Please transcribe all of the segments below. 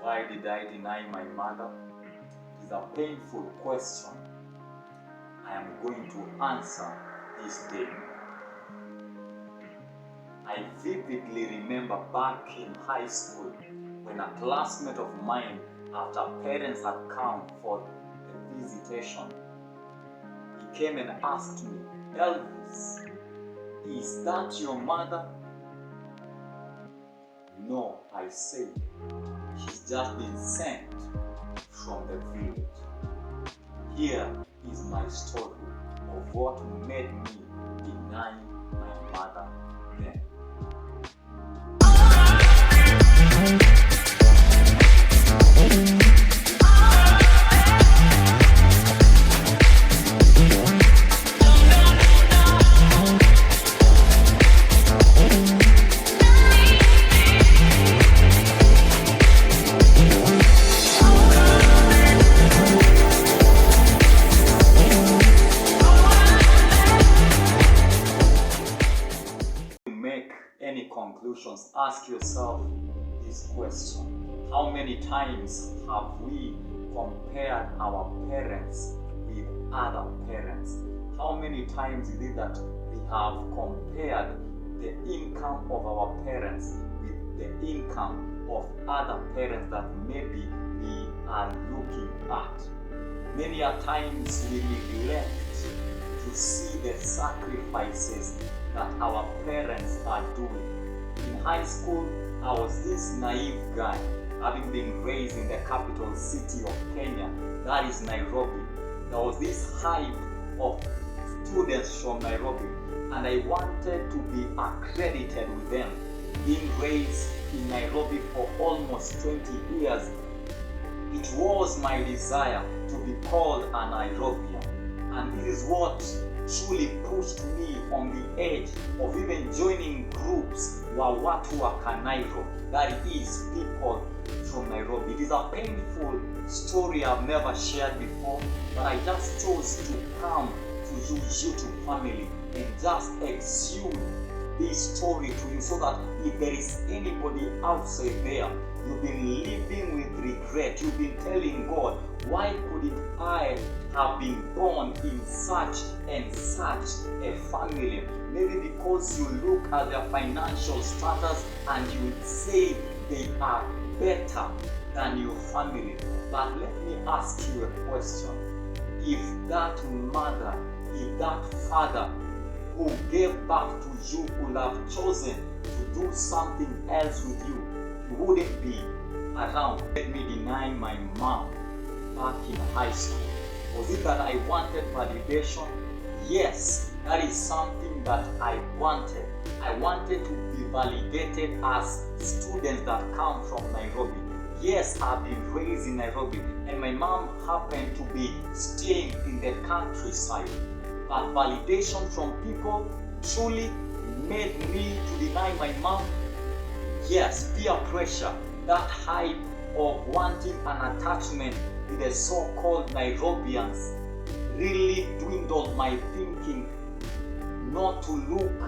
Why did I deny my mother? It is a painful question I am going to answer this day. I vividly remember back in high school when a classmate of mine, after parents had come for the visitation, he came and asked me, "Elvis, is that your mother?" "No," I said. "She's just been sent from the village." Here is my story of what made me deny my mother then. Any conclusions, ask yourself this question: how many times have we compared our parents with other parents? How many times is it that we have compared the income of our parents with the income of other parents that maybe we are looking at? Many a times we neglect to see the sacrifices that our parents are doing. In high school, I was this naive guy, having been raised in the capital city of Kenya, that is Nairobi. There was this hype of students from Nairobi, and I wanted to be accredited with them. Being raised in Nairobi for almost 20 years, it was my desire to be called a Nairobian. And this is what truly pushed me on the edge of even joining groups wa watu wa Kanairo, that is, people from Nairobi. It is a painful story I've never shared before, but I just chose to come to you YouTube family and just exude this story to you, so that if there is anybody outside there, you've been living with regret, you've been telling God, why couldn't I have been born in such and such a family? Maybe because you look at their financial status and you say they are better than your family. But let me ask you a question. If that mother, if that father who gave birth to you could have chosen to do something else with you, you wouldn't be around. Let me deny my mom back in high school. Was it that I wanted validation? Yes, that is something that I wanted. I wanted to be validated as students that come from Nairobi. Yes, I've been raised in Nairobi, and my mom happened to be staying in the countryside. But validation from people truly made me to deny my mom. Yes, peer pressure, that hype of wanting an attachment with the so-called Nairobians really dwindled my thinking not to look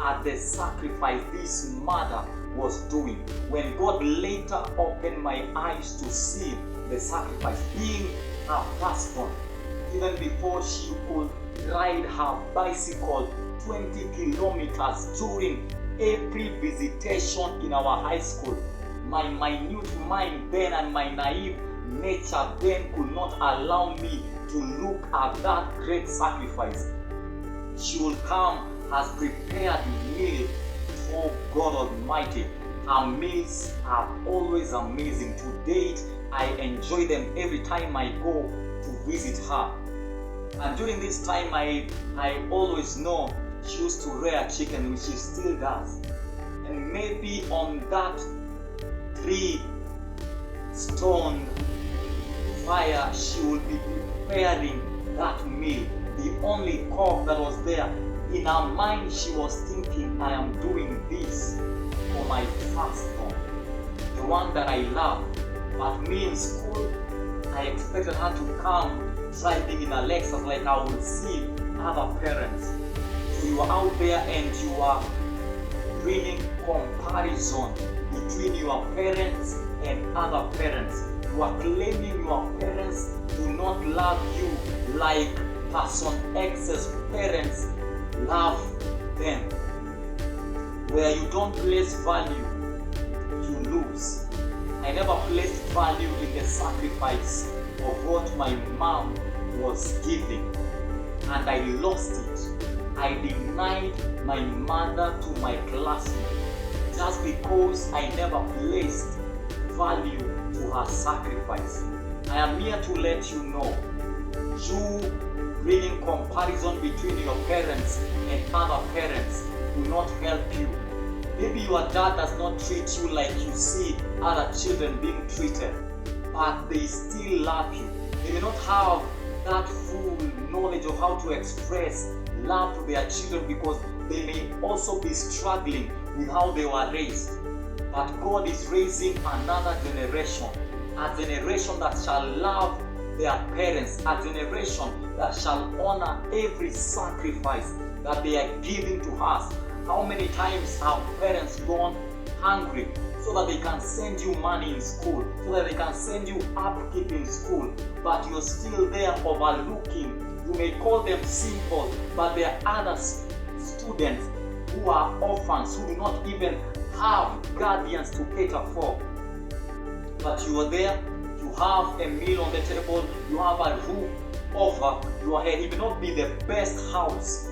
at the sacrifice this mother was doing. When God later opened my eyes to see the sacrifice, being her firstborn, even before she could ride her bicycle 20 kilometers during every visitation in our high school, my minute mind then and my naive nature then could not allow me to look at that great sacrifice. She will come as prepared meal for God Almighty. Her meals are always amazing. To date, I enjoy them every time I go to visit her. And during this time, I always know she used to rear chicken, which she still does. And maybe on that 3-stone fire, she will be preparing that meal. The only cook that was there, in her mind she was thinking, I am doing this for my firstborn, the one that I love. But me in school, I expected her to come driving in a Lexus like I would see other parents. So you are out there and you are bringing comparison between between your parents and other parents. You are claiming your parents do not love you like person X's parents love them. Where you don't place value, you lose. I never placed value in the sacrifice of what my mom was giving, and I lost it. I denied my mother to my classmate just because I never placed value to her sacrifice. I am here to let you know, you bringing comparison between your parents and other parents will not help you. Maybe your dad does not treat you like you see other children being treated, but they still love you. They may not have that full knowledge of how to express love to their children because they may also be struggling with how they were raised. But God is raising another generation, a generation that shall love their parents, a generation that shall honor every sacrifice that they are giving to us. How many times have parents gone hungry so that they can send you money in school, so that they can send you upkeep in school, but you're still there overlooking? You may call them simple, but there are other students who are orphans, who do not even have guardians to cater for. But you are there, you have a meal on the table, you have a roof over your head. It may not be the best house,